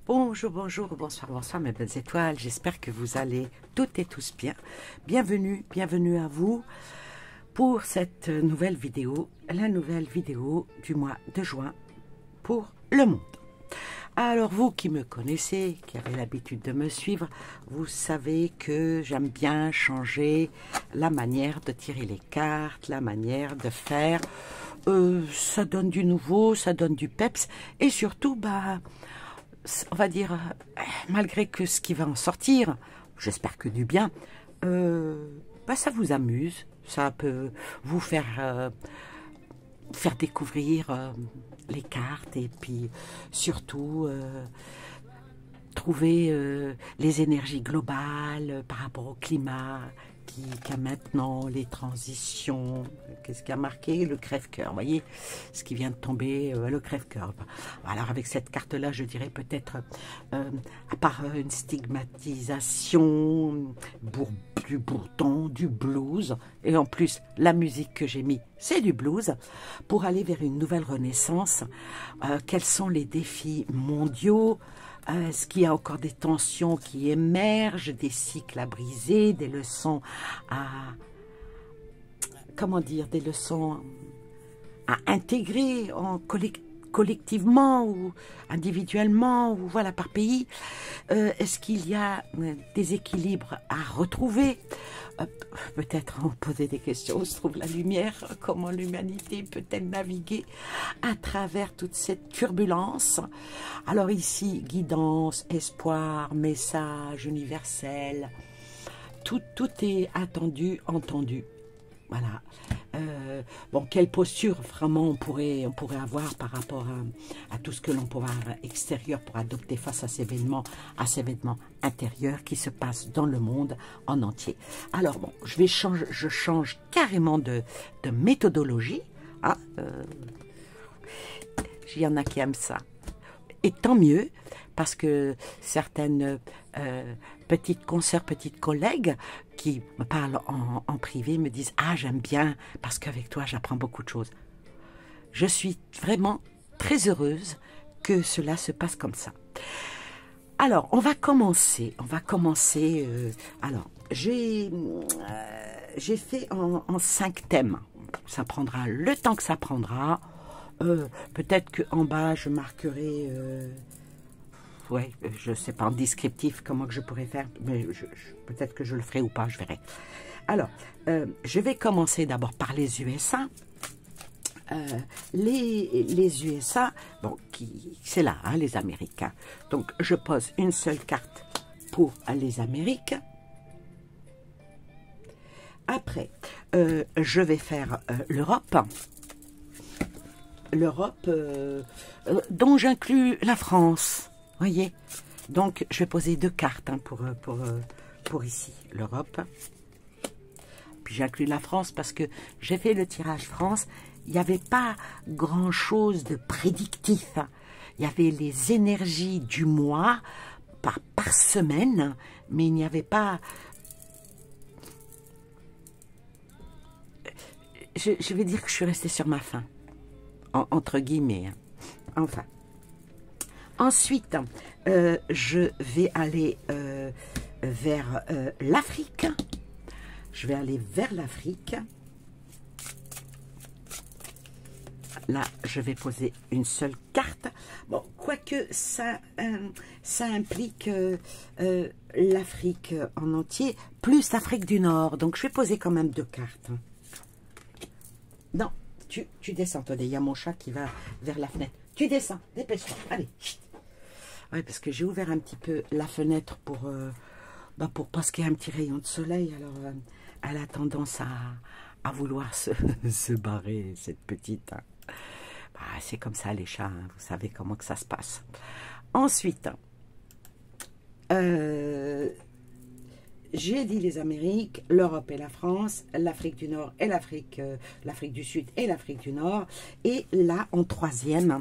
Bonjour, bonjour, bonsoir, bonsoir mes belles étoiles, j'espère que vous allez toutes et tous bien. Bienvenue, bienvenue à vous pour cette nouvelle vidéo, la nouvelle vidéo du mois de juin pour le monde. Alors vous qui me connaissez, qui avez l'habitude de me suivre, vous savez que j'aime bien changer la manière de tirer les cartes, la manière de faire. Ça donne du nouveau, ça donne du peps et surtout, on va dire, malgré que ce qui va en sortir, j'espère que du bien, ça vous amuse, ça peut vous faire découvrir les cartes et puis surtout trouver les énergies globales par rapport au climat qui a maintenant, les transitions, qu'est-ce qui a marqué? Le crève-cœur, vous voyez, ce qui vient de tomber, le crève-cœur. Alors avec cette carte-là, je dirais peut-être, à part une stigmatisation, du bourdon, du blues, et en plus, la musique que j'ai mis, c'est du blues, pour aller vers une nouvelle renaissance. Quels sont les défis mondiaux? Est-ce qu'il y a encore des tensions qui émergent, des cycles à briser, des leçons à, comment dire, des leçons à intégrer collectivement ou individuellement ou voilà par pays? Est-ce qu'il y a des équilibres à retrouver? Peut-être on poser des questions, où se trouve la lumière? Comment l'humanité peut-elle naviguer à travers toute cette turbulence? Alors ici, guidance, espoir, message universel, tout est attendu, entendu. Voilà. Bon, quelle posture vraiment on pourrait avoir par rapport à tout ce que l'on pourra extérieur pour adopter face à ces événements intérieurs qui se passent dans le monde en entier. Alors bon, je change carrément de méthodologie. Il y en a qui aiment ça. Et tant mieux, parce que certaines petites consoeurs, petites collègues qui me parlent en privé me disent « Ah, j'aime bien, parce qu'avec toi, j'apprends beaucoup de choses. » Je suis vraiment très heureuse que cela se passe comme ça. Alors, on va commencer. Alors, j'ai fait en 5 thèmes. Ça prendra le temps que ça prendra. Peut-être qu'en bas, je marquerai... ouais, je ne sais pas en descriptif comment que je pourrais faire, mais peut-être que je le ferai ou pas, je verrai. Alors, je vais commencer d'abord par les USA. Les USA, bon, c'est là, hein, les Américains. Donc, je pose une seule carte pour les Amériques. Après, je vais faire l'Europe. L'Europe, dont j'inclus la France. Voyez, donc je vais poser 2 cartes hein, pour ici, l'Europe. Puis j'inclus la France parce que j'ai fait le tirage France. Il n'y avait pas grand-chose de prédictif. Il y avait les énergies du mois par semaine, mais il n'y avait pas... Je vais dire que je suis restée sur ma faim, entre guillemets. Hein. Enfin. Ensuite, je vais aller vers l'Afrique. Je vais aller vers l'Afrique. Là, je vais poser une seule carte. Bon, quoique ça implique l'Afrique en entier, plus l'Afrique du Nord. Donc, je vais poser quand même 2 cartes. Non, tu descends. Attendez, il y a mon chat qui va vers la fenêtre. Tu descends, dépêche-toi. Allez. Oui, parce que j'ai ouvert un petit peu la fenêtre pour parce qu'il y a un petit rayon de soleil. Alors, elle a tendance à vouloir se barrer, cette petite. Hein. C'est comme ça, les chats. Hein, vous savez comment que ça se passe. Ensuite, j'ai dit les Amériques, l'Europe et la France, l'Afrique du Nord et l'Afrique du Sud et l'Afrique du Nord. Et là, en troisième,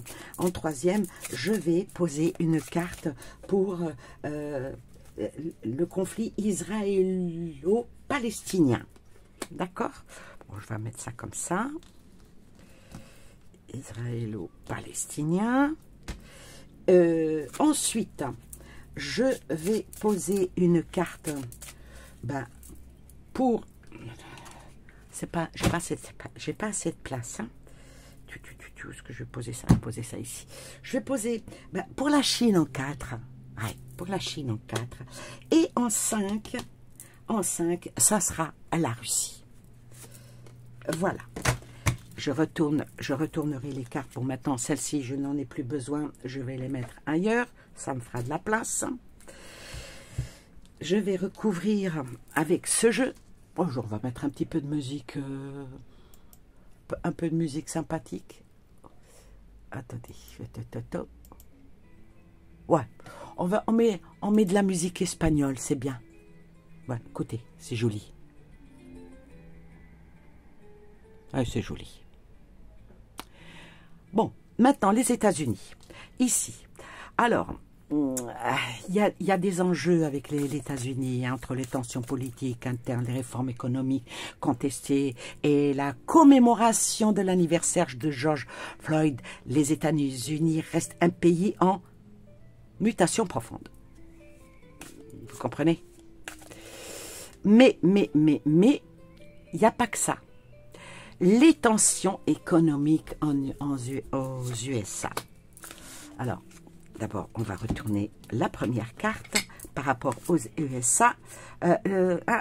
je vais poser une carte pour le conflit israélo-palestinien. D'accord? Bon, je vais mettre ça comme ça. Israélo-palestinien. Ensuite, je vais poser une carte pour... j'ai pas assez de place. Hein. Est-ce que je vais poser ça? Je vais poser ça ici. Je vais poser pour la Chine en 4. Ouais, pour la Chine en 4. Et en 5, ça sera la Russie. Voilà. Je retournerai les cartes pour maintenant. Celles-ci, je n'en ai plus besoin. Je vais les mettre ailleurs. Ça me fera de la place. Je vais recouvrir avec ce jeu. Bonjour, on va mettre un petit peu de musique. Un peu de musique sympathique. Attendez. Ouais. On met de la musique espagnole. C'est bien. Ouais, écoutez, c'est joli. Ah, c'est joli. Bon, maintenant, les États-Unis. Ici. Alors, il y a des enjeux avec les États-Unis, hein, entre les tensions politiques internes, les réformes économiques contestées et la commémoration de l'anniversaire de George Floyd. Les États-Unis restent un pays en mutation profonde. Vous comprenez? Mais, il n'y a pas que ça. Les tensions économiques aux USA. Alors, d'abord, on va retourner la première carte par rapport aux USA.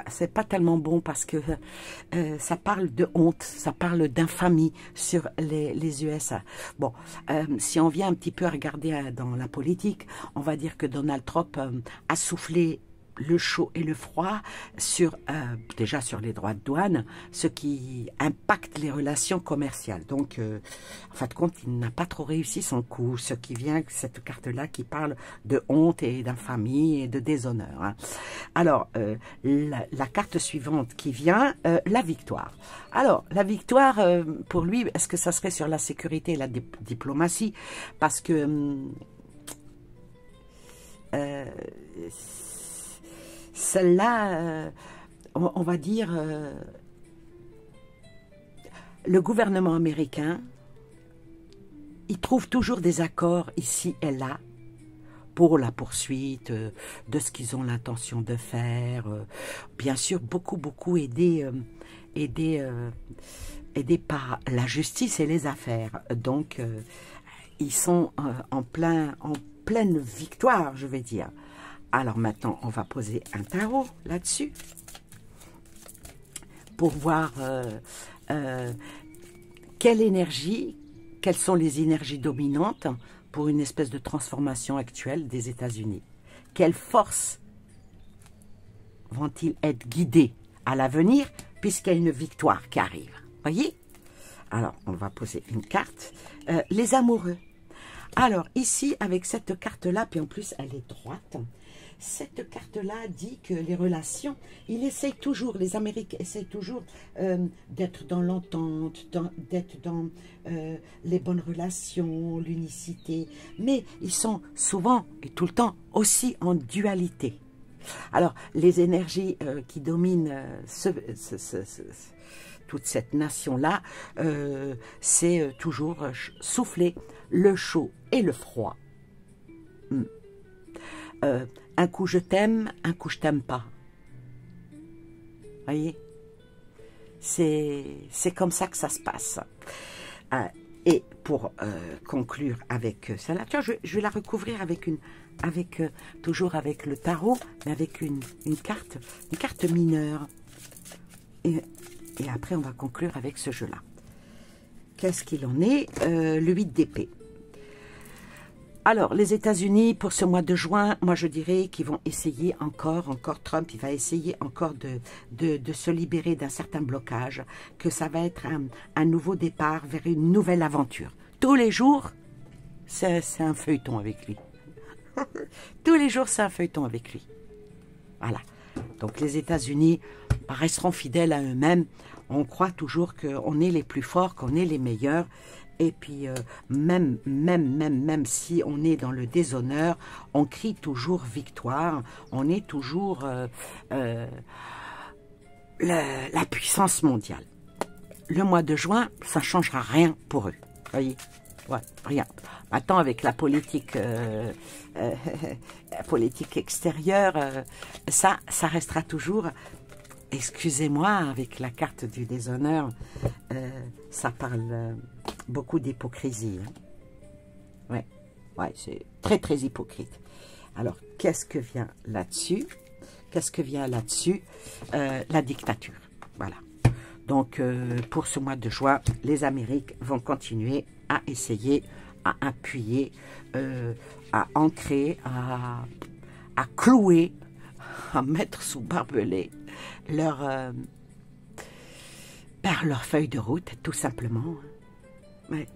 C'est pas tellement bon parce que ça parle de honte, ça parle d'infamie sur les USA. Bon, si on vient un petit peu à regarder dans la politique, on va dire que Donald Trump a soufflé le chaud et le froid sur déjà sur les droits de douane, ce qui impacte les relations commerciales. Donc, en fin de compte, il n'a pas trop réussi son coup, ce qui vient, cette carte-là qui parle de honte et d'infamie et de déshonneur. Hein. Alors, la carte suivante qui vient, la victoire. Alors, la victoire, pour lui, est-ce que ça serait sur la sécurité et la diplomatie? Parce que... celle-là, on va dire, le gouvernement américain, il trouve toujours des accords ici et là pour la poursuite de ce qu'ils ont l'intention de faire. Bien sûr, beaucoup aidés par la justice et les affaires. Donc, ils sont en pleine victoire, je vais dire. Alors maintenant, on va poser un tarot là-dessus pour voir quelle énergie, quelles sont les énergies dominantes pour une espèce de transformation actuelle des États-Unis. Quelles forces vont-ils être guidés à l'avenir puisqu'il y a une victoire qui arrive? Voyez? Alors, on va poser une carte. Les amoureux. Alors, ici, avec cette carte-là, puis en plus, elle est droite. Cette carte-là dit que les relations, les Américains essayent toujours d'être dans l'entente, d'être dans les bonnes relations, l'unicité, mais ils sont souvent et tout le temps aussi en dualité. Alors, les énergies qui dominent toute cette nation-là, c'est toujours souffler le chaud et le froid. Un coup je t'aime, un coup je t'aime pas. Voyez? C'est comme ça que ça se passe. Et pour conclure avec celle-là, tiens, je vais la recouvrir avec toujours avec le tarot, mais avec une carte mineure. Et après, on va conclure avec ce jeu-là. Qu'est-ce qu'il en est? Le 8 d'épée. Alors, les États-Unis, pour ce mois de juin, moi je dirais qu'ils vont essayer encore Trump, il va essayer encore de se libérer d'un certain blocage, que ça va être un nouveau départ vers une nouvelle aventure. Tous les jours, c'est un feuilleton avec lui. Tous les jours, c'est un feuilleton avec lui. Voilà. Donc les États-Unis resteront fidèles à eux-mêmes. On croit toujours qu'on est les plus forts, qu'on est les meilleurs. Et puis, même si on est dans le déshonneur, on crie toujours victoire. On est toujours la puissance mondiale. Le mois de juin, ça ne changera rien pour eux. Voyez? Ouais, rien. Attends, avec la politique extérieure, ça restera toujours, excusez-moi, avec la carte du déshonneur, ça parle beaucoup d'hypocrisie. Hein. Ouais, c'est très très hypocrite. Alors, qu'est-ce que vient là-dessus? Qu'est-ce que vient là-dessus? La dictature. Voilà. Donc, pour ce mois de juin, les Amériques vont continuer à essayer, à appuyer, à ancrer, à clouer, à mettre sous barbelé leur feuille de route, tout simplement. Ouais.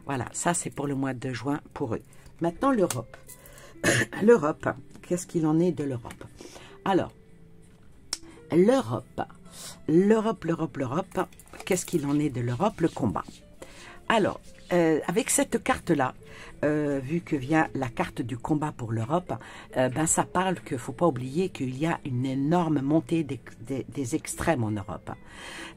Voilà, ça c'est pour le mois de juin pour eux. Maintenant, l'Europe. L'Europe, qu'est-ce qu'il en est de l'Europe? Alors, l'Europe, qu'est-ce qu'il en est de l'Europe? Le combat. Alors, avec cette carte-là, vu que vient la carte du combat pour l'Europe, ben ça parle qu'il ne faut pas oublier qu'il y a une énorme montée des extrêmes en Europe.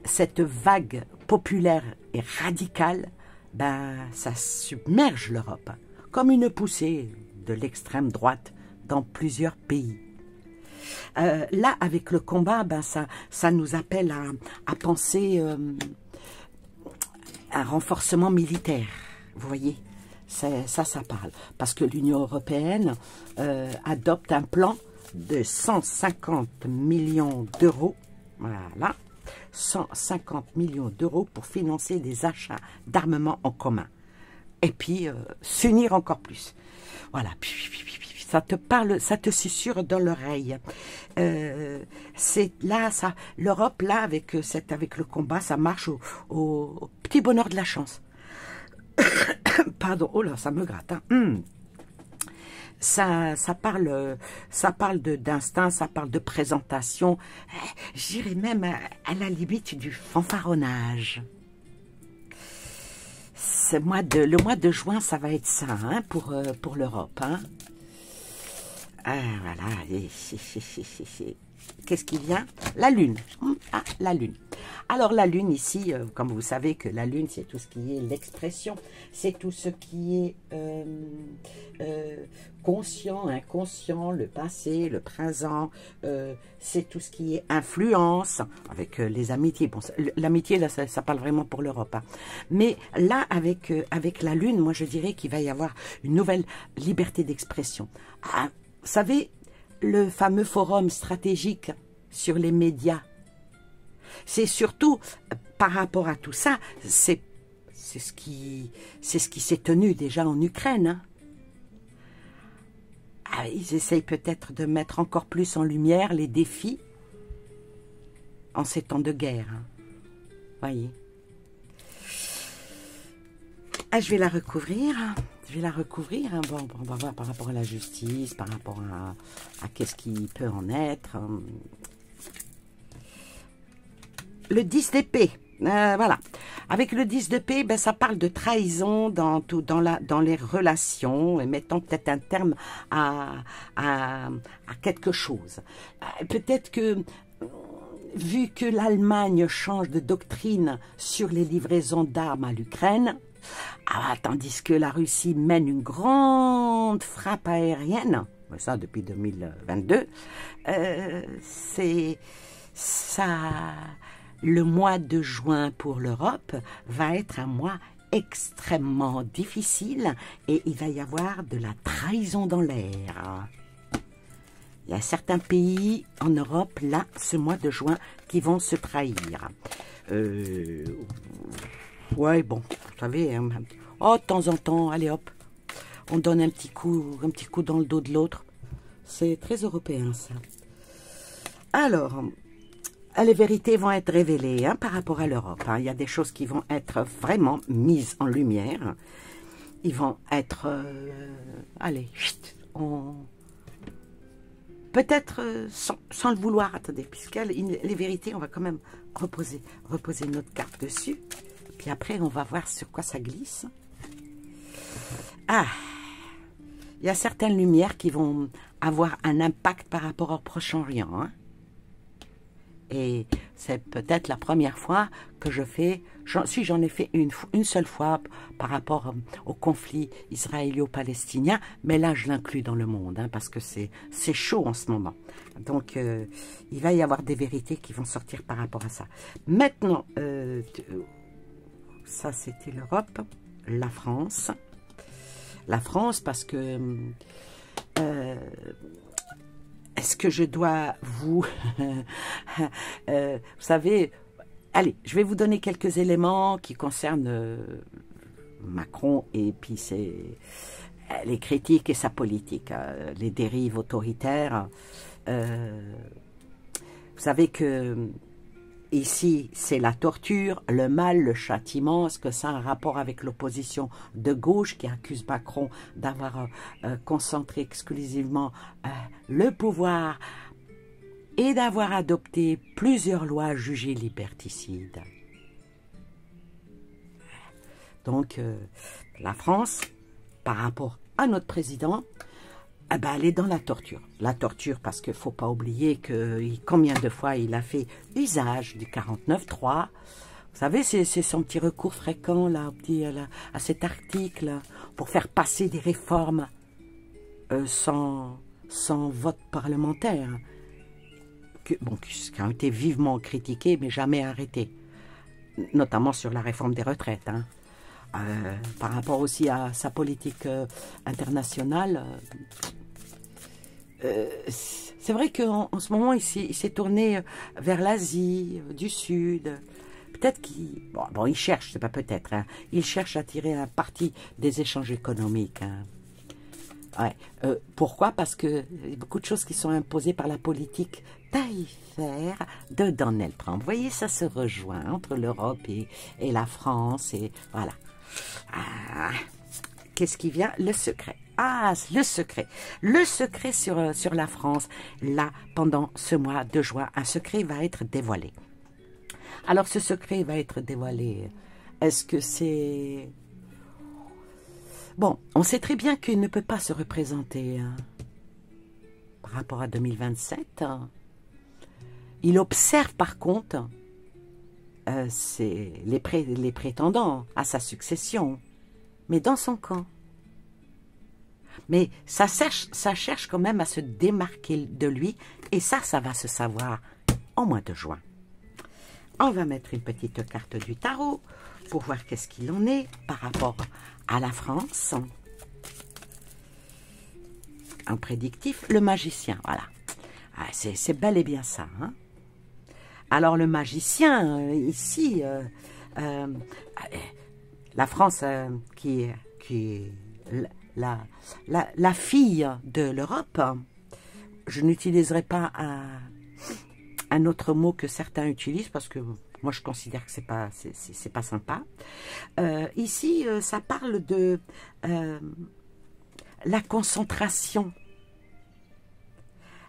Cette vague populaire et radicale, ben ça submerge l'Europe, comme une poussée de l'extrême droite dans plusieurs pays. Là, avec le combat, ben ça nous appelle à penser un renforcement militaire, vous voyez, ça parle. Parce que l'Union européenne adopte un plan de 150 millions d'euros, voilà, 150 millions d'euros pour financer des achats d'armement en commun. Et puis, s'unir encore plus. Voilà, ça te parle, ça te susurre dans l'oreille. C'est là, l'Europe, là, avec le combat, ça marche au petit bonheur de la chance. Pardon, oh là, ça me gratte. Hein. Ça parle d'instinct, ça parle de présentation. J'irais même à la limite du fanfaronnage. Le mois de juin, ça va être ça, hein, pour l'Europe. Hein. Voilà. Qu'est-ce qui vient? La Lune. Ah, la Lune. Alors, la Lune, ici, comme vous savez que la Lune, c'est tout ce qui est l'expression. C'est tout ce qui est conscient, inconscient, le passé, le présent. C'est tout ce qui est influence, avec les amitiés. Bon, l'amitié, là, ça parle vraiment pour l'Europe. Hein. Mais là, avec la Lune, moi, je dirais qu'il va y avoir une nouvelle liberté d'expression. Ah, vous savez, le fameux forum stratégique sur les médias, c'est surtout par rapport à tout ça, c'est ce qui s'est tenu déjà en Ukraine. Hein. Ah, ils essayent peut-être de mettre encore plus en lumière les défis en ces temps de guerre. Hein. Voyez. Ah, je vais la recouvrir. Je vais la recouvrir. Hein. Bon, on va voir par rapport à la justice, par rapport à qu'est-ce qui peut en être. Le 10 d'épée. Voilà. Avec le 10 d'épée, ben, ça parle de trahison dans les relations et mettant peut-être un terme à quelque chose. Peut-être que, vu que l'Allemagne change de doctrine sur les livraisons d'armes à l'Ukraine, tandis que la Russie mène une grande frappe aérienne, ça depuis 2022, c'est ça. Le mois de juin pour l'Europe va être un mois extrêmement difficile et il va y avoir de la trahison dans l'air. Il y a certains pays en Europe, là, ce mois de juin, qui vont se trahir. Ouais, bon, vous savez, hein, de temps en temps, allez hop, on donne un petit coup dans le dos de l'autre. C'est très européen, ça. Alors, les vérités vont être révélées hein, par rapport à l'Europe. Hein. Il y a des choses qui vont être vraiment mises en lumière. Ils vont être... allez, peut-être sans le vouloir. Attendez, puisque les vérités, on va quand même reposer notre carte dessus. Puis après, on va voir sur quoi ça glisse. Ah, il y a certaines lumières qui vont avoir un impact par rapport au Proche-Orient. Hein. Et c'est peut-être la première fois que je fais, si j'en ai fait une seule fois par rapport au conflit israélo-palestinien, mais là je l'inclus dans le monde, hein, parce que c'est chaud en ce moment. Donc il va y avoir des vérités qui vont sortir par rapport à ça. Maintenant, ça c'était l'Europe, la France. La France parce que... est-ce que je dois vous... vous savez... Allez, je vais vous donner quelques éléments qui concernent Macron et puis les critiques et sa politique, les dérives autoritaires. Vous savez que ici, c'est la torture, le mal, le châtiment. Est-ce que ça a un rapport avec l'opposition de gauche qui accuse Macron d'avoir concentré exclusivement le pouvoir et d'avoir adopté plusieurs lois jugées liberticides? Donc, la France, par rapport à notre président, eh ben, elle est dans la torture. La torture parce qu'il ne faut pas oublier que combien de fois il a fait usage du 49.3. Vous savez, c'est son petit recours fréquent là, à cet article pour faire passer des réformes sans vote parlementaire. Qui ont été vivement critiquées mais jamais arrêtées. Notamment sur la réforme des retraites. Hein. Par rapport aussi à sa politique internationale... c'est vrai qu'en ce moment, il s'est tourné vers l'Asie du Sud. Peut-être qu'il... Bon, il cherche, c'est pas peut-être. Hein, il cherche à tirer un parti des échanges économiques. Hein. Ouais. Pourquoi? Parce que y a beaucoup de choses qui sont imposées par la politique tarifaire de Donald Trump. Vous voyez, ça se rejoint entre l'Europe et la France. Et voilà. Qu'est-ce qui vient? Le secret. Ah, le secret. Le secret sur la France. Là, pendant ce mois de juin, un secret va être dévoilé. Alors, ce secret va être dévoilé. Est-ce que c'est... Bon, on sait très bien qu'il ne peut pas se représenter hein, par rapport à 2027. Hein. Il observe par contre les prétendants à sa succession, mais dans son camp. Mais ça cherche quand même à se démarquer de lui, et ça va se savoir au mois de juin. On va mettre une petite carte du tarot pour voir qu'est-ce qu'il en est par rapport à la France. Un prédictif, le magicien, voilà. Ah, c'est bel et bien ça. Hein. Alors le magicien, ici, la France qui est la fille de l'Europe, je n'utiliserai pas un autre mot que certains utilisent parce que moi je considère que c'est pas sympa. Ici, ça parle de la concentration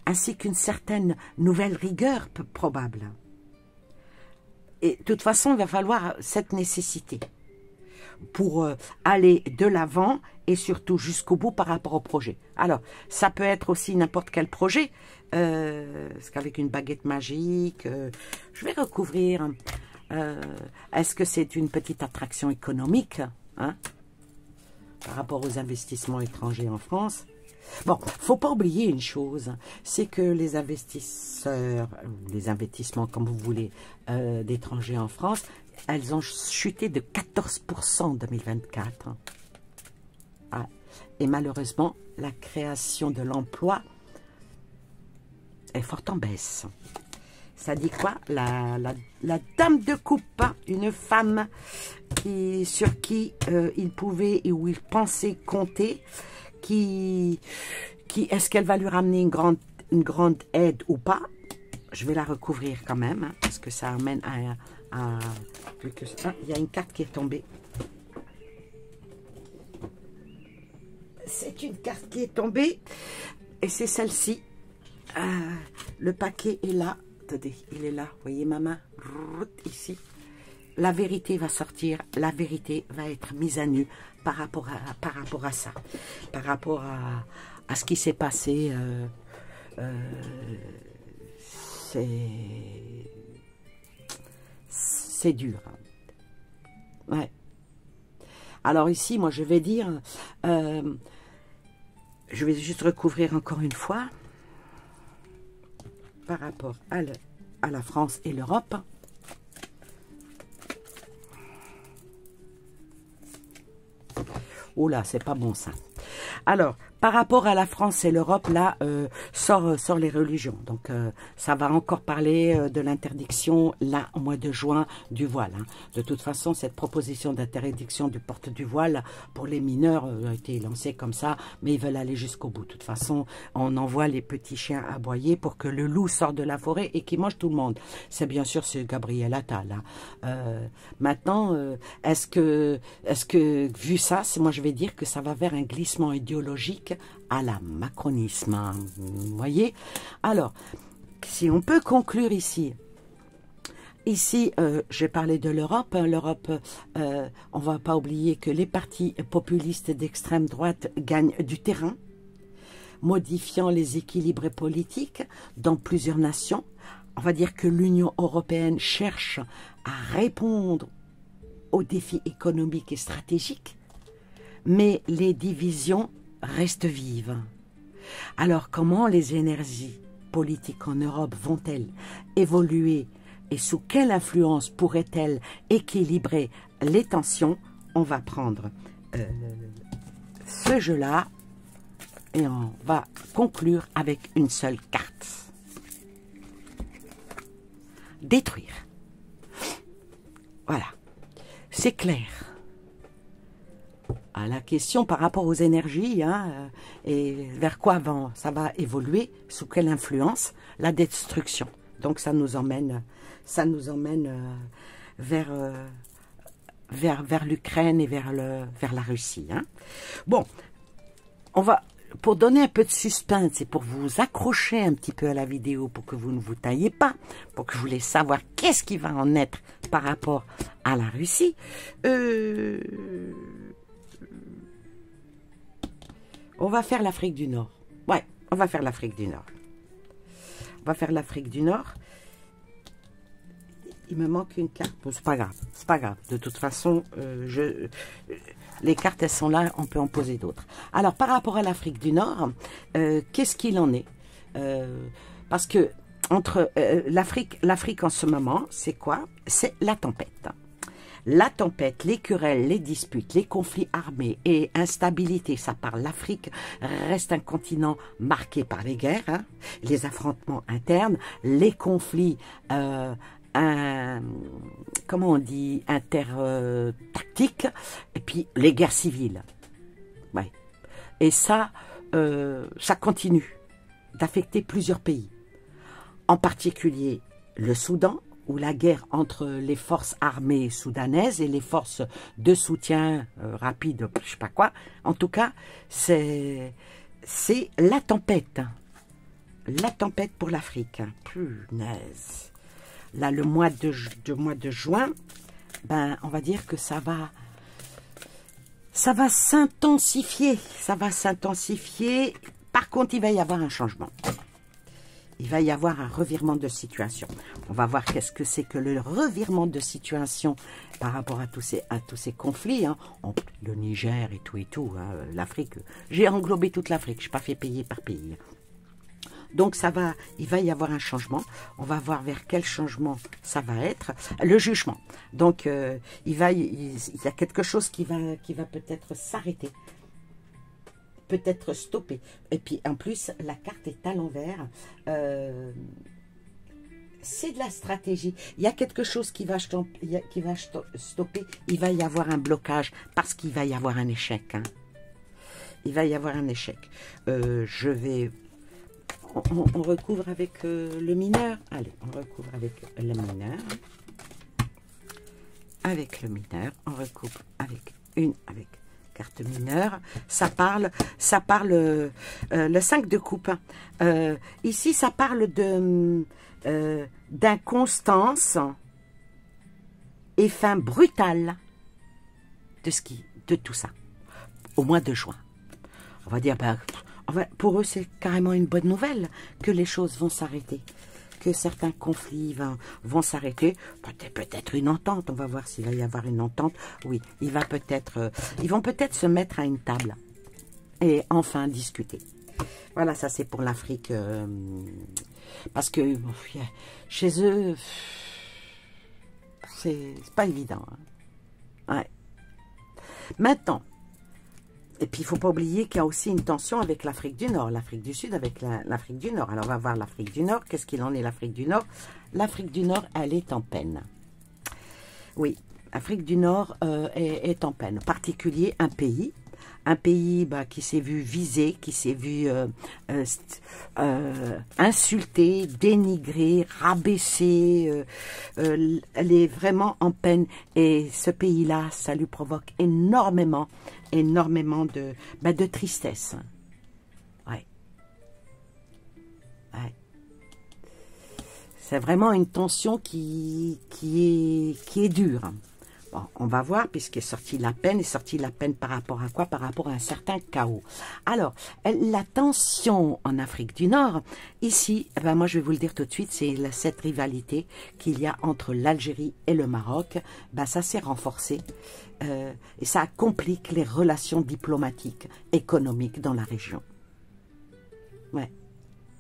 ainsi qu'une certaine nouvelle rigueur probable. Et de toute façon, il va falloir cette nécessité pour aller de l'avant et surtout jusqu'au bout par rapport au projet. Alors, ça peut être aussi n'importe quel projet, parce qu'avec une baguette magique, je vais recouvrir. Est-ce que c'est une petite attraction économique hein, par rapport aux investissements étrangers en France? Bon, faut pas oublier une chose, c'est que les investisseurs, les investissements comme vous voulez, d'étrangers en France, elles ont chuté de 14% en 2024. Ah, et malheureusement, la création de l'emploi est forte en baisse. Ça dit quoi? La dame de coupe, une femme sur qui il pouvait et où il pensait compter, est-ce qu'elle va lui ramener une grande aide ou pas? Je vais la recouvrir quand même, hein, parce que ça amène à quelque chose. Ah, il y a une carte qui est tombée. C'est une carte qui est tombée, et c'est celle-ci. Le paquet est là. Attendez, il est là. Vous voyez ma main? Ici. La vérité va sortir, la vérité va être mise à nu par rapport à ça, par rapport à ce qui s'est passé. c'est dur. Ouais. Alors ici, moi, je vais dire, je vais juste recouvrir encore une fois par rapport à la France et l'Europe. Oh là, c'est pas bon ça. Alors, par rapport à la France et l'Europe, là, sort les religions. Donc, ça va encore parler de l'interdiction, là, au mois de juin, du voile. Hein. De toute façon, cette proposition d'interdiction du porte du voile pour les mineurs a été lancée comme ça, mais ils veulent aller jusqu'au bout. De toute façon, on envoie les petits chiens aboyer pour que le loup sorte de la forêt et qu'il mange tout le monde. C'est bien sûr ce Gabriel Attal. Hein. Maintenant, est-ce que, vu ça, moi je vais dire que ça va vers un glissement idéologique à la macronisme, hein, vous voyez. Alors, si on peut conclure ici, j'ai parlé de l'Europe. Hein, l'Europe, on ne va pas oublier que les partis populistes d'extrême droite gagnent du terrain, modifiant les équilibres politiques dans plusieurs nations. On va dire que l'Union européenne cherche à répondre aux défis économiques et stratégiques, mais les divisions restent vives. Alors, comment les énergies politiques en Europe vont-elles évoluer et sous quelle influence pourraient-elles équilibrer les tensions? On va prendre ce jeu-là et on va conclure avec une seule carte. Détruire. Voilà. C'est clair. À la question par rapport aux énergies, hein, et vers quoi ça va évoluer, sous quelle influence, la destruction. Donc ça nous emmène vers l'Ukraine et vers la Russie. Hein. Bon, pour donner un peu de suspense et pour vous accrocher un petit peu à la vidéo, pour que vous ne vous taillez pas, pour que vous voulez savoir qu'est-ce qui va en être par rapport à la Russie, on va faire l'Afrique du Nord. Ouais, on va faire l'Afrique du Nord. On va faire l'Afrique du Nord. Il me manque une carte. Bon, c'est pas grave. C'est pas grave. De toute façon, les cartes, elles sont là. On peut en poser d'autres. Alors, par rapport à l'Afrique du Nord, qu'est-ce qu'il en est? Parce que entre l'Afrique en ce moment, c'est quoi? C'est la tempête. La tempête, les querelles, les disputes, les conflits armés et instabilité, ça parle. L'Afrique reste un continent marqué par les guerres, hein, les affrontements internes, les conflits, comment on dit, intertactiques, et puis les guerres civiles. Ouais. Et ça continue d'affecter plusieurs pays, en particulier le Soudan, où la guerre entre les forces armées soudanaises et les forces de soutien rapide, je sais pas quoi, en tout cas, c'est la tempête. La tempête pour l'Afrique. Punaise. Là, le mois de juin, ben, on va dire que ça va s'intensifier. Ça va s'intensifier. Par contre, il va y avoir un changement. Il va y avoir un revirement de situation. On va voir qu'est-ce que c'est que le revirement de situation par rapport à tous ces conflits. Hein. Le Niger et tout, hein, l'Afrique. J'ai englobé toute l'Afrique, je n'ai pas fait pays par pays. Donc il va y avoir un changement. On va voir vers quel changement ça va être. Le jugement. Donc il y a quelque chose qui va peut-être s'arrêter. Peut-être stopper. Et puis en plus, la carte est à l'envers. C'est de la stratégie. Il y a quelque chose qui va stopper. Il va y avoir un blocage parce qu'il va y avoir un échec. Hein. Il va y avoir un échec. On recouvre avec le mineur. Allez, on recouvre avec le mineur. Avec le mineur, on recouvre avec carte mineure. Ça parle le 5 de coupe. Ici, ça parle d'inconstance et fin brutale de tout ça au mois de juin. On va dire, pour eux, c'est carrément une bonne nouvelle que les choses vont s'arrêter, que certains conflits vont s'arrêter. Peut-être une entente, on va voir s'il va y avoir une entente. Oui, ils vont peut-être se mettre à une table et enfin discuter. Voilà, ça c'est pour l'Afrique. Parce que chez eux, c'est pas évident. Hein. Ouais. Maintenant, et puis il ne faut pas oublier qu'il y a aussi une tension avec l'Afrique du Nord, l'Afrique du Sud avec l'Afrique du Nord. Alors on va voir l'Afrique du Nord. Qu'est-ce qu'il en est l'Afrique du Nord? L'Afrique du Nord, elle est en peine. Oui, l'Afrique du Nord est en peine. En particulier un pays qui s'est vu visé, qui s'est vu insulté, dénigré, rabaissé. Elle est vraiment en peine. Et ce pays-là, ça lui provoque énormément de tristesse. Ouais. Ouais. C'est vraiment une tension qui est dure. Bon, on va voir, puisqu'est sortie la peine. Est sortie la peine par rapport à quoi? Par rapport à un certain chaos. Alors, la tension en Afrique du Nord, ici, moi je vais vous le dire tout de suite, c'est cette rivalité qu'il y a entre l'Algérie et le Maroc. Ça s'est renforcé et ça complique les relations diplomatiques, économiques dans la région. Ouais,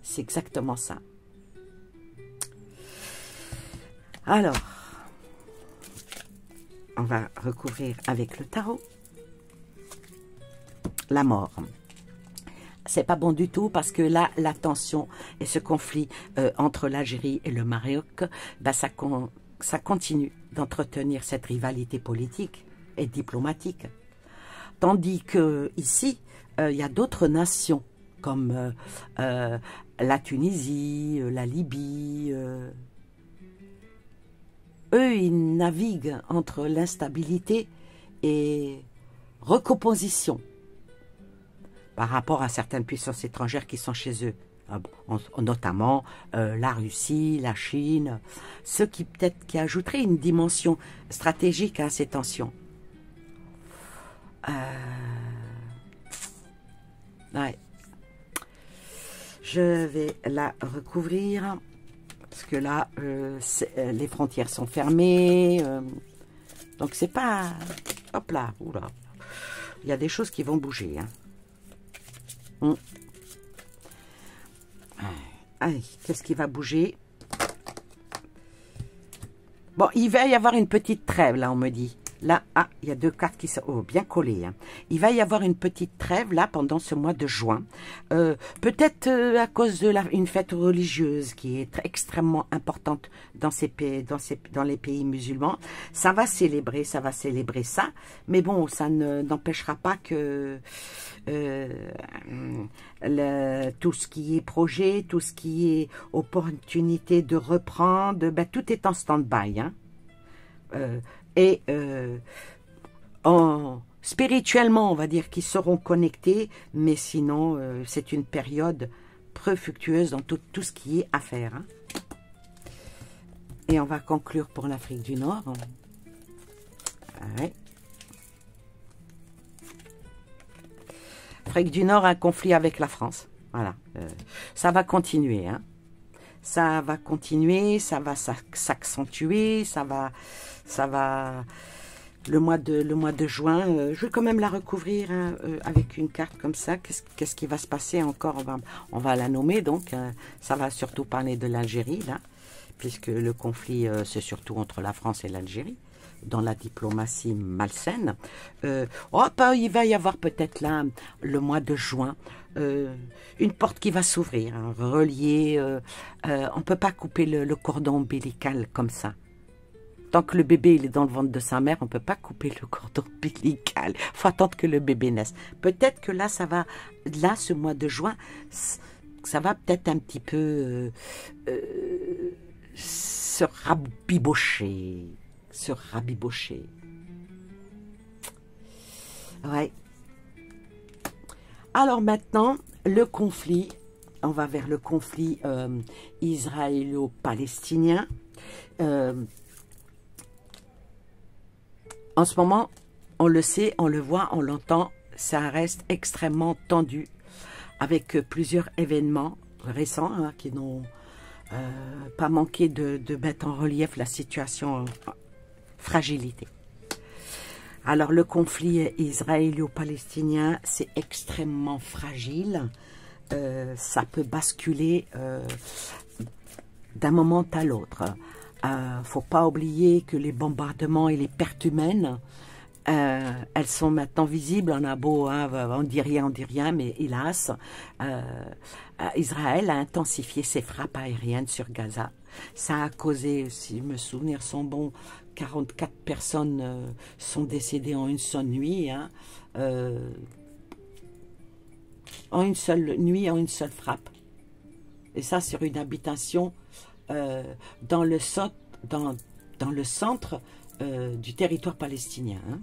c'est exactement ça. Alors, on va recouvrir avec le tarot la mort. C'est pas bon du tout parce que là, la tension et ce conflit entre l'Algérie et le Maroc, ça continue d'entretenir cette rivalité politique et diplomatique. Tandis que ici, il y a d'autres nations comme la Tunisie, la Libye. Eux, ils naviguent entre l'instabilité et recomposition par rapport à certaines puissances étrangères qui sont chez eux, notamment la Russie, la Chine, ce qui peut-être qui ajouterait une dimension stratégique à ces tensions. Ouais. Je vais la recouvrir. Parce que là, les frontières sont fermées. Donc, c'est pas... Hop là, oula. Il y a des choses qui vont bouger. Hein. Allez, qu'est-ce qui va bouger? Bon, il va y avoir une petite trêve, là, on me dit. Là, il y a deux cartes qui sont bien collées. Hein. Il va y avoir une petite trêve, là, pendant ce mois de juin. Peut-être à cause de une fête religieuse qui est extrêmement importante dans les pays musulmans. Ça va célébrer ça. Mais bon, ça n'empêchera pas que tout ce qui est projet, tout ce qui est opportunité de reprendre, tout est en stand-by. Hein. Spirituellement, on va dire qu'ils seront connectés, mais sinon, c'est une période peu fructueuse dans tout ce qui est à faire. Hein. Et on va conclure pour l'Afrique du Nord. Ouais. Afrique du Nord, un conflit avec la France. Voilà. Ça va continuer. Hein. Ça va continuer, ça va s'accentuer, ça va... Le mois de juin, je vais quand même la recouvrir hein, avec une carte comme ça. Qu'est-ce qui va se passer encore? On va la nommer, donc ça va surtout parler de l'Algérie, là, puisque le conflit, c'est surtout entre la France et l'Algérie, dans la diplomatie malsaine. Il va y avoir peut-être là, le mois de juin, une porte qui va s'ouvrir, hein, reliée. On ne peut pas couper le cordon ombilical comme ça. Tant que le bébé il est dans le ventre de sa mère, on ne peut pas couper le cordon ombilical. Il faut attendre que le bébé naisse. Peut-être que là, ce mois de juin, ça va peut-être un petit peu se rabibocher. Ouais. Alors maintenant, le conflit. On va vers le conflit israélo-palestinien. En ce moment, on le sait, on le voit, on l'entend, ça reste extrêmement tendu avec plusieurs événements récents hein, qui n'ont pas manquer de mettre en relief la situation fragilité. Alors le conflit israélo-palestinien, c'est extrêmement fragile. Ça peut basculer d'un moment à l'autre. Faut pas oublier que les bombardements et les pertes humaines, elles sont maintenant visibles. On a beau, hein, on dit rien, mais hélas, Israël a intensifié ses frappes aériennes sur Gaza. Ça a causé, si mes souvenirs sont bons, 44 personnes sont décédées en une seule nuit, hein, en une seule nuit, en une seule frappe. Et ça sur une habitation dans le centre du territoire palestinien. Hein.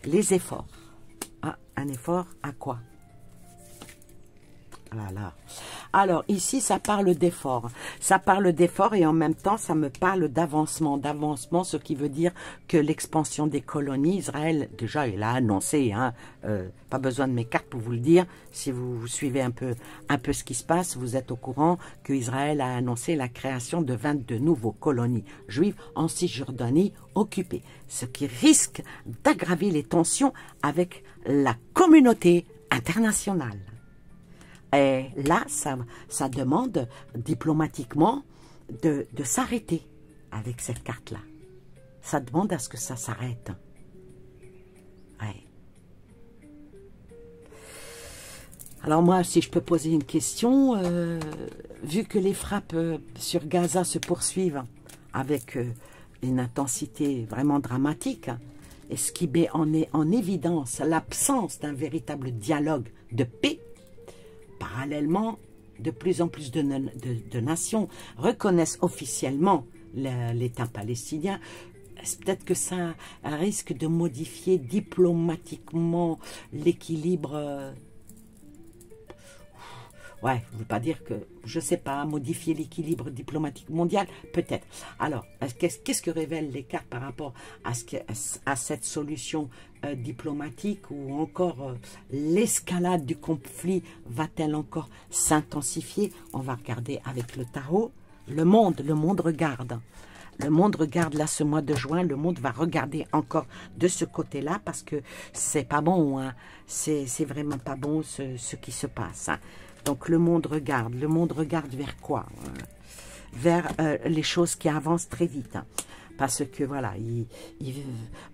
Les efforts. Ah, un effort à quoi? Voilà. Alors, ici, ça parle d'effort. Ça parle d'effort et en même temps, ça me parle d'avancement. D'avancement, ce qui veut dire que l'expansion des colonies, Israël, déjà, il a annoncé, hein, pas besoin de mes cartes pour vous le dire, si vous suivez un peu ce qui se passe, vous êtes au courant qu'Israël a annoncé la création de 22 nouveaux colonies juives en Cisjordanie occupées, ce qui risque d'aggraver les tensions avec la communauté internationale. Et là, ça demande diplomatiquement de s'arrêter avec cette carte-là. Ça demande à ce que ça s'arrête. Ouais. Alors moi, si je peux poser une question, vu que les frappes sur Gaza se poursuivent avec une intensité vraiment dramatique, et ce qui met en évidence l'absence d'un véritable dialogue de paix, parallèlement, de plus en plus de nations reconnaissent officiellement l'État palestinien. Peut-être que ça risque de modifier diplomatiquement l'équilibre. Ouais, je ne veux pas dire que, je ne sais pas, modifier l'équilibre diplomatique mondial, peut-être. Alors, qu'est-ce que révèlent les cartes par rapport à cette solution diplomatique, ou encore l'escalade du conflit va-t-elle encore s'intensifier? On va regarder avec le tarot. Le monde regarde. Le monde regarde là ce mois de juin, le monde va regarder encore de ce côté-là parce que c'est pas bon, hein. C'est vraiment pas bon ce qui se passe, hein. Donc le monde regarde vers quoi? Vers les choses qui avancent très vite, hein. Parce que voilà,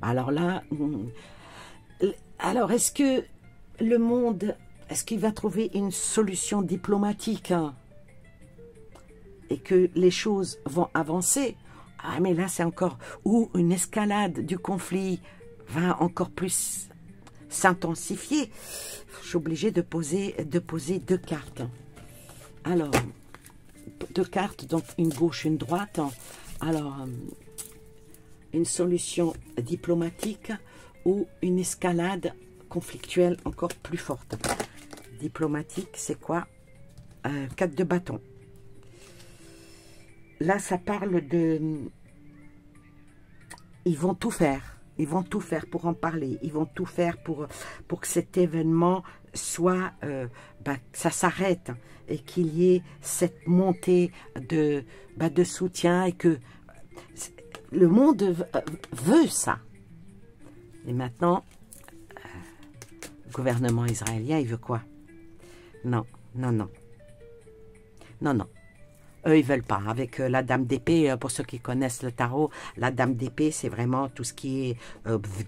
alors là, alors est-ce que le monde, est-ce qu'il va trouver une solution diplomatique, hein, et que les choses vont avancer? Ah mais là c'est encore, ou une escalade du conflit va encore plus s'intensifier. Je suis obligée de poser deux cartes. Alors, deux cartes, donc une gauche, une droite. Alors, une solution diplomatique ou une escalade conflictuelle encore plus forte. Diplomatique, c'est quoi? 4 de bâton. Là, ça parle de... Ils vont tout faire. Ils vont tout faire pour en parler. Ils vont tout faire pour que cet événement soit... ça s'arrête et qu'il y ait cette montée de soutien et que le monde veut ça. Et maintenant, le gouvernement israélien, il veut quoi? Non, non, non. Non, non. Eux, ils veulent pas. Avec la dame d'épée, pour ceux qui connaissent le tarot, la dame d'épée, c'est vraiment tout ce qui est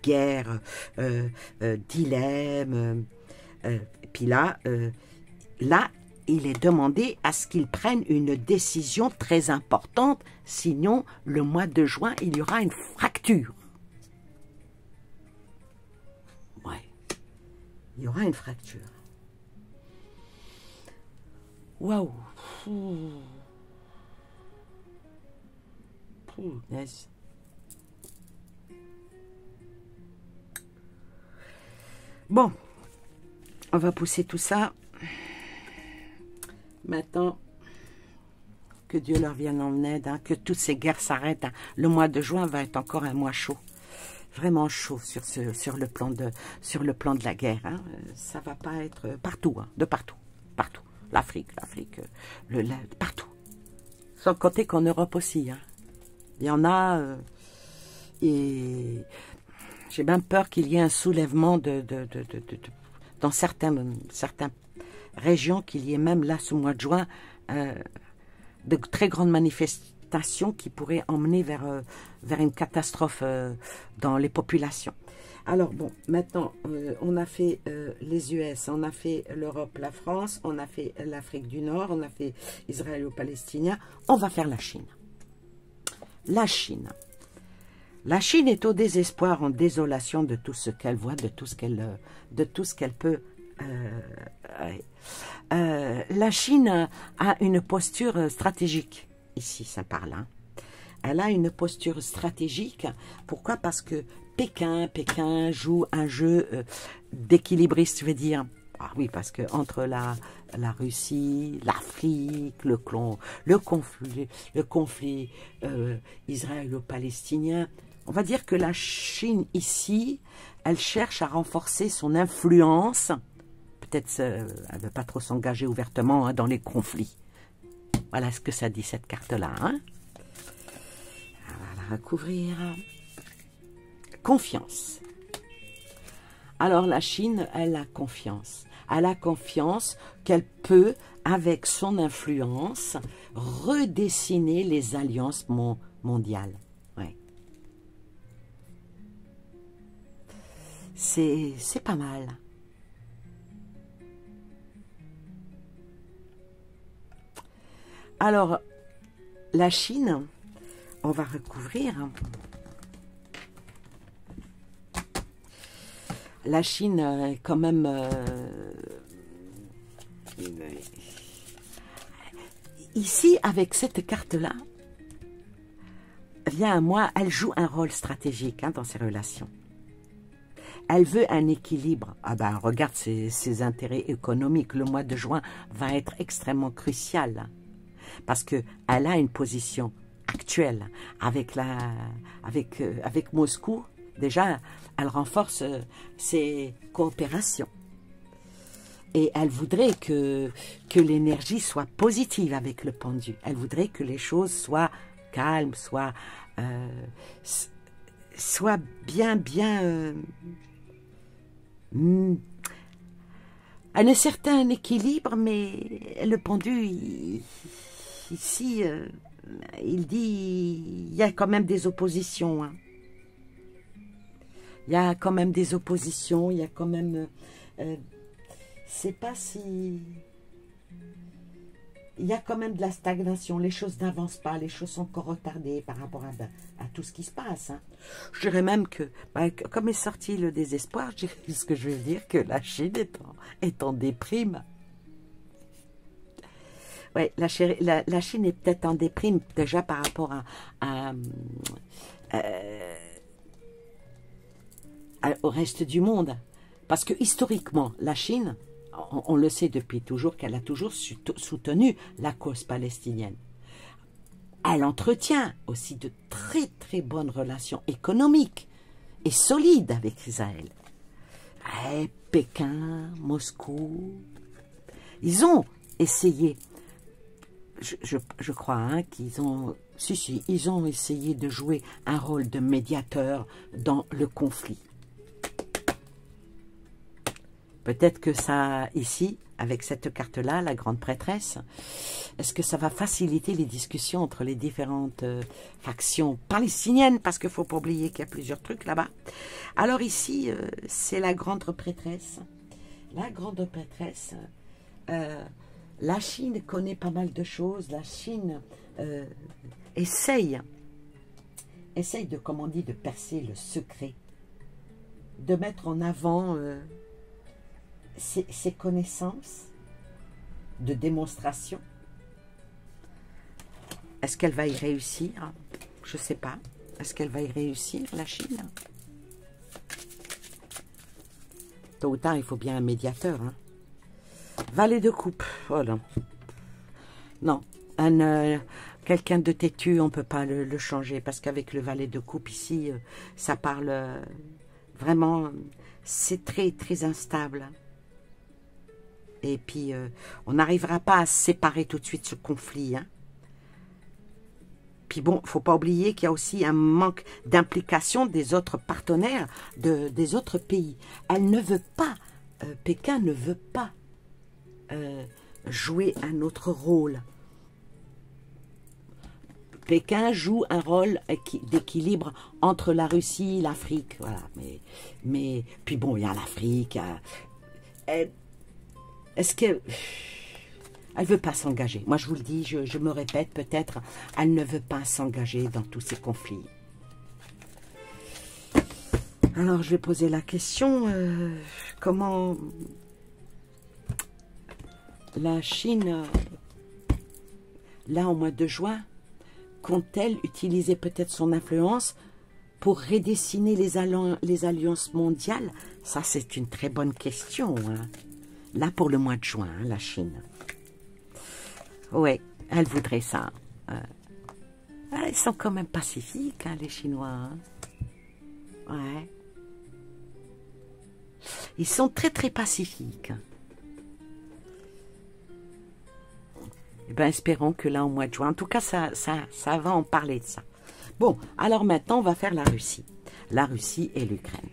guerre, dilemme. Puis là, il est demandé à ce qu'ils prennent une décision très importante. Sinon, le mois de juin, il y aura une fracture. Ouais. Il y aura une fracture. Waouh. Yes. Bon, on va pousser tout ça. Maintenant, que Dieu leur vienne en aide, hein, que toutes ces guerres s'arrêtent. Hein. Le mois de juin va être encore un mois chaud, vraiment chaud sur le plan de la guerre. Hein. Ça va pas être partout, hein, de partout, partout. L'Afrique, partout. Sans compter qu'en Europe aussi, hein. Il y en a, et j'ai même peur qu'il y ait un soulèvement dans certaines régions, qu'il y ait même là, ce mois de juin, de très grandes manifestations qui pourraient emmener vers une catastrophe dans les populations. Alors bon, maintenant, on a fait les US, on a fait l'Europe, la France, on a fait l'Afrique du Nord, on a fait israélo-palestinien, on va faire la Chine. La Chine. La Chine est au désespoir, en désolation de tout ce qu'elle voit, de tout ce qu'elle peut. La Chine a une posture stratégique. Ici, ça parle. Hein. Elle a une posture stratégique. Pourquoi? Parce que Pékin joue un jeu d'équilibriste, je veux dire. Ah oui, parce que entre la Russie, l'Afrique, le conflit israélo-palestinien, on va dire que la Chine ici, elle cherche à renforcer son influence. Peut-être elle ne veut pas trop s'engager ouvertement, hein, dans les conflits. Voilà ce que ça dit, cette carte-là. Hein. On va la recouvrir. Confiance. Alors la Chine, elle a confiance. Elle a confiance qu'elle peut, avec son influence, redessiner les alliances mondiales. Ouais. C'est pas mal. Alors, la Chine, on va recouvrir. La Chine, quand même, ici, avec cette carte-là, vient à moi, elle joue un rôle stratégique, hein, dans ses relations. Elle veut un équilibre. Ah ben, regarde ses intérêts économiques. Le mois de juin va être extrêmement crucial, parce qu'elle a une position actuelle avec Moscou. Déjà, elle renforce ses coopérations. Et elle voudrait que l'énergie soit positive avec le pendu. Elle voudrait que les choses soient calmes, soient bien à un certain équilibre, mais le pendu, ici, il dit, il y a quand même des oppositions, hein. Il y a quand même des oppositions, il y a quand même... c'est pas si... Il y a quand même de la stagnation, les choses n'avancent pas, les choses sont encore retardées par rapport à tout ce qui se passe. Hein. Je dirais même que, comme est sorti le désespoir, je dirais ce que je veux dire, que la Chine est en déprime. Oui, la Chine est peut-être en déprime, déjà par rapport au reste du monde. Parce que historiquement, la Chine, on le sait depuis toujours, qu'elle a toujours soutenu la cause palestinienne. Elle entretient aussi de très très bonnes relations économiques et solides avec Israël. Et Pékin, Moscou, ils ont essayé, je crois, hein, qu'ils ont... Si, ils ont essayé de jouer un rôle de médiateur dans le conflit. Peut-être que ça, ici, avec cette carte-là, la grande prêtresse, est-ce que ça va faciliter les discussions entre les différentes factions palestiniennes? Parce qu'il ne faut pas oublier qu'il y a plusieurs trucs là-bas. Alors ici, c'est la grande prêtresse. La grande prêtresse, la Chine connaît pas mal de choses. La Chine essaye de, comme on dit, de percer le secret, de mettre en avant... ses connaissances de démonstration. Est-ce qu'elle va y réussir? Je ne sais pas. Est-ce qu'elle va y réussir, la Chine? Tôt ou tard, il faut bien un médiateur. Hein. Valet de coupe. Oh non. Non. Quelqu'un de têtu, on ne peut pas le changer. Parce qu'avec le valet de coupe ici, ça parle vraiment... C'est très, très instable. Et puis, on n'arrivera pas à séparer tout de suite ce conflit. Hein. puis bon, faut pas oublier qu'il y a aussi un manque d'implication des autres partenaires des autres pays. Elle ne veut pas, Pékin ne veut pas jouer un autre rôle. Pékin joue un rôle d'équilibre entre la Russie et l'Afrique, voilà. Mais puis bon, il y a l'Afrique. Est-ce que elle veut pas s'engager? Moi, je vous le dis, je me répète peut-être, elle ne veut pas s'engager dans tous ces conflits. Alors, je vais poser la question, comment la Chine, là, au mois de juin, compte-t-elle utiliser peut-être son influence pour redessiner les alliances mondiales? Ça, c'est une très bonne question, hein. Là, pour le mois de juin, hein, la Chine. Oui, elle voudrait ça. Ils sont quand même pacifiques, hein, les Chinois. Hein. Ouais. Ils sont très, très pacifiques. Eh bien, espérons que là, au mois de juin, en tout cas, ça va en parler de ça. Bon, alors maintenant, on va faire la Russie. La Russie et l'Ukraine.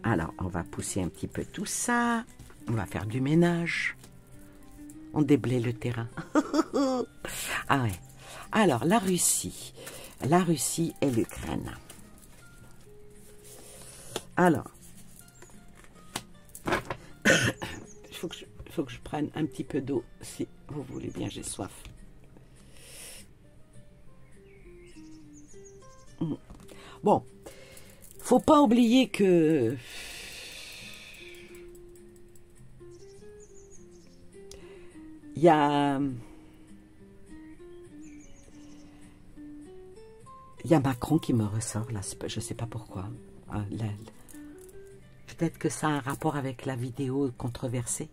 Alors, on va pousser un petit peu tout ça. On va faire du ménage. On déblaye le terrain. Ah ouais. Alors, la Russie et l'Ukraine. Alors, il faut que je prenne un petit peu d'eau, si vous voulez bien, j'ai soif. Bon, faut pas oublier que il y a Macron qui me ressort, là, je ne sais pas pourquoi. Peut-être que ça a un rapport avec la vidéo controversée.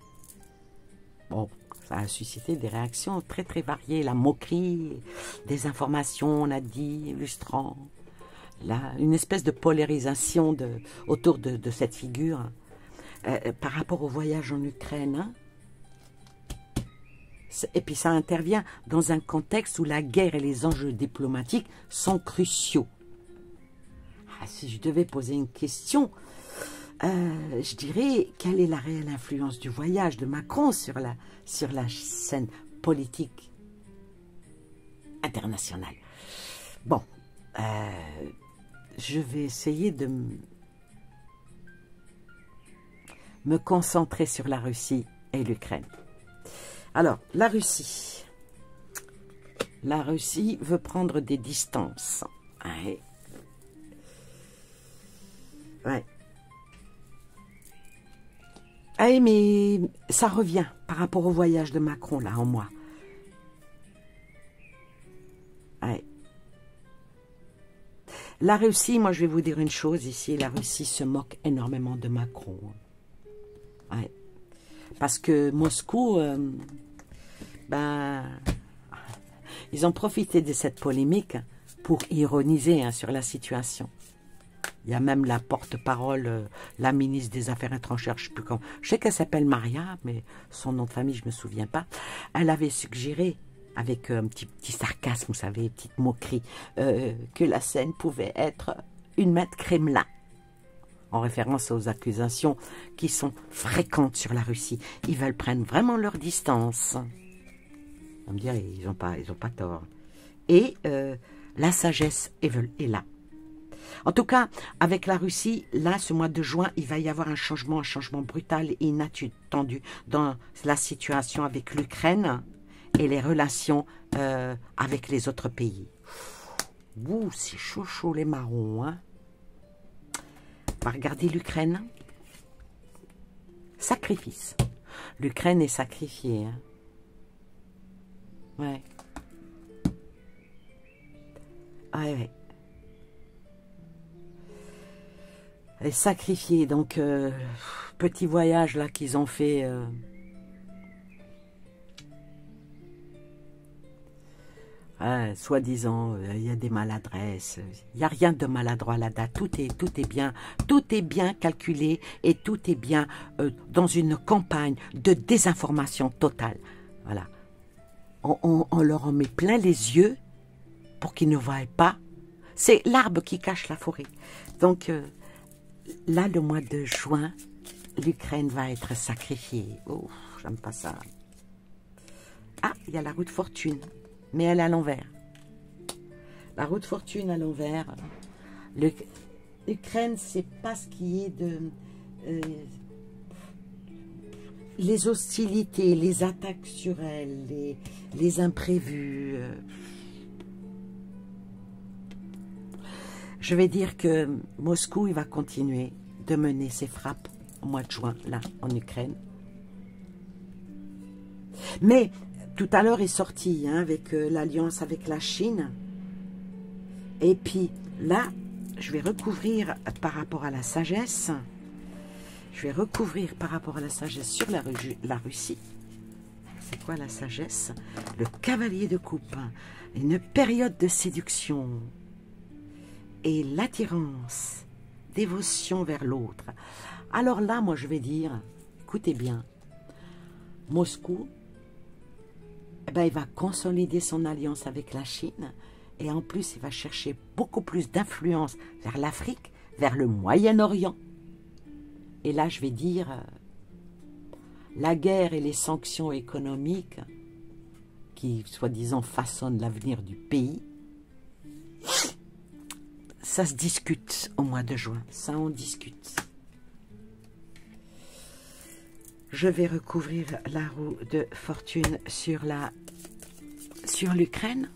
Bon, ça a suscité des réactions très très variées. La moquerie, des informations, on a dit, illustrant. Là, une espèce de polarisation autour de cette figure. Par rapport au voyage en Ukraine, hein. Et puis ça intervient dans un contexte où la guerre et les enjeux diplomatiques sont cruciaux. Ah, si je devais poser une question, je dirais, quelle est la réelle influence du voyage de Macron sur la scène politique internationale? Bon, je vais essayer de me concentrer sur la Russie et l'Ukraine. Alors, la Russie veut prendre des distances. Ouais. Ouais. Ah, mais ça revient par rapport au voyage de Macron, là, en mois. Ouais. La Russie, moi, je vais vous dire une chose ici, la Russie se moque énormément de Macron. Ouais. Parce que Moscou, ils ont profité de cette polémique pour ironiser, hein, sur la situation. Il y a même la porte-parole, la ministre des Affaires étrangères, je sais plus comment. Je sais qu'elle s'appelle Maria, mais son nom de famille, je ne me souviens pas. Elle avait suggéré, avec un petit sarcasme, vous savez, une petite moquerie, que la scène pouvait être une maître Kremlin, en référence aux accusations qui sont fréquentes sur la Russie. Ils veulent prendre vraiment leur distance. On va me dire, ils n'ont pas tort. Et la sagesse est là. En tout cas, avec la Russie, là, ce mois de juin, il va y avoir un changement brutal et inattendu dans la situation avec l'Ukraine et les relations avec les autres pays. Ouh, c'est chaud les marrons, hein. On va regarder l'Ukraine. Sacrifice. L'Ukraine est sacrifiée, hein. Ouais. Ouais. Elle est sacrifiée, donc petit voyage là qu'ils ont fait. Soi-disant, il y a des maladresses. Il n'y a rien de maladroit là-dedans. Tout est bien calculé et tout est bien dans une campagne de désinformation totale. Voilà. On leur en met plein les yeux pour qu'ils ne voient pas. C'est l'arbre qui cache la forêt. Donc là, le mois de juin, l'Ukraine va être sacrifiée. Oh, j'aime pas ça. Ah, il y a la roue de fortune, mais elle est à l'envers. La roue de fortune à l'envers. L'Ukraine, c'est pas ce qui est de... les hostilités, les attaques sur elle, les imprévus. Je vais dire que Moscou, il va continuer de mener ses frappes au mois de juin, là, en Ukraine. Mais, tout à l'heure est sorti, hein, avec l'alliance avec la Chine. Et puis, là, je vais recouvrir par rapport à la sagesse. Je vais recouvrir par rapport à la sagesse sur la Russie. C'est quoi la sagesse? Le cavalier de coupe. Une période de séduction. Et l'attirance, dévotion vers l'autre. Alors là, moi, je vais dire, écoutez bien, Moscou, eh ben, il va consolider son alliance avec la Chine, et en plus, il va chercher beaucoup plus d'influence vers l'Afrique, vers le Moyen-Orient. Et là, je vais dire, la guerre et les sanctions économiques qui, soi-disant, façonnent l'avenir du pays, ça se discute au mois de juin. Ça, on discute. Je vais recouvrir la roue de fortune sur l'Ukraine.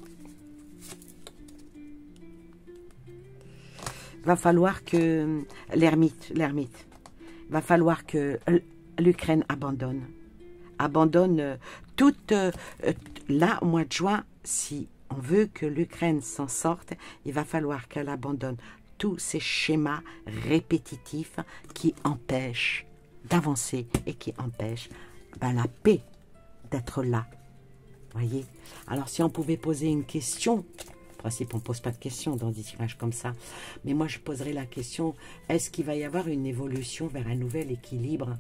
Va falloir que l'ermite, va falloir que l'Ukraine abandonne toute, là, au mois de juin, si on veut que l'Ukraine s'en sorte, il va falloir qu'elle abandonne tous ces schémas répétitifs qui empêchent d'avancer et qui empêchent la paix d'être là. Voyez? Alors, si on pouvait poser une question, en principe, on ne pose pas de questions dans des tirages comme ça, mais moi, je poserais la question, est-ce qu'il va y avoir une évolution vers un nouvel équilibre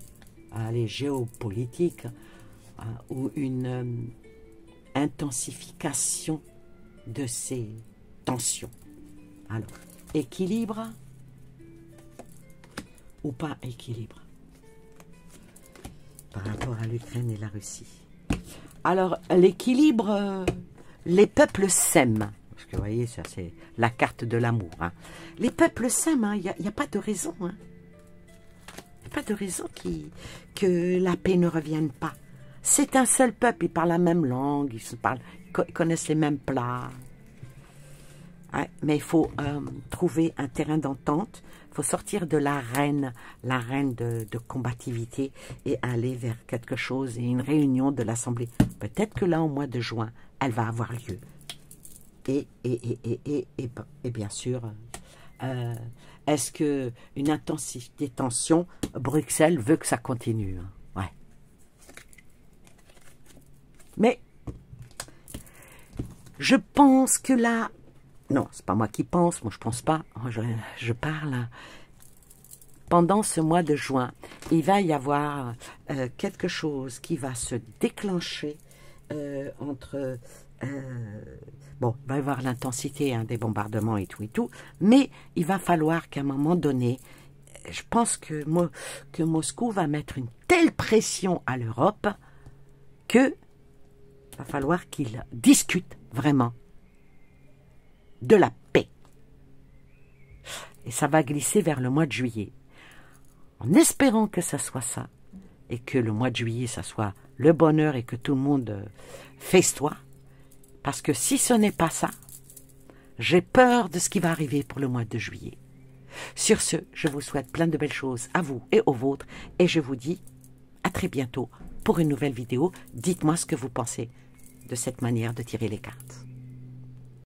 géopolitique ou une intensification de ces tensions? Alors, équilibre ou pas équilibre par rapport à l'Ukraine et la Russie? Alors, l'équilibre, les peuples s'aiment. Parce que vous voyez, ça c'est la carte de l'amour. Hein. Les peuples s'aiment, il n'y a pas de raison. Il n'y a pas de raison que la paix ne revienne pas. C'est un seul peuple, ils parlent la même langue, ils connaissent les mêmes plats. Ouais, mais il faut trouver un terrain d'entente, il faut sortir de l'arène de combativité et aller vers quelque chose et une réunion de l'Assemblée. Peut-être que là, au mois de juin, elle va avoir lieu. Et bien sûr, est-ce qu'une intensité de tension, Bruxelles veut que ça continue? Ouais. Mais je pense que là, non, c'est pas moi qui pense, moi je pense pas, je parle. Pendant ce mois de juin, il va y avoir quelque chose qui va se déclencher entre... bon, il va y avoir l'intensité des bombardements et tout, mais il va falloir qu'à un moment donné, je pense que Moscou va mettre une telle pression à l'Europe que va falloir qu'il discute vraiment de la paix. Et ça va glisser vers le mois de juillet. En espérant que ça soit ça, et que le mois de juillet, ça soit le bonheur et que tout le monde festoie. Parce que si ce n'est pas ça, j'ai peur de ce qui va arriver pour le mois de juillet. Sur ce, je vous souhaite plein de belles choses à vous et aux vôtres, et je vous dis à très bientôt pour une nouvelle vidéo. Dites-moi ce que vous pensez de cette manière de tirer les cartes.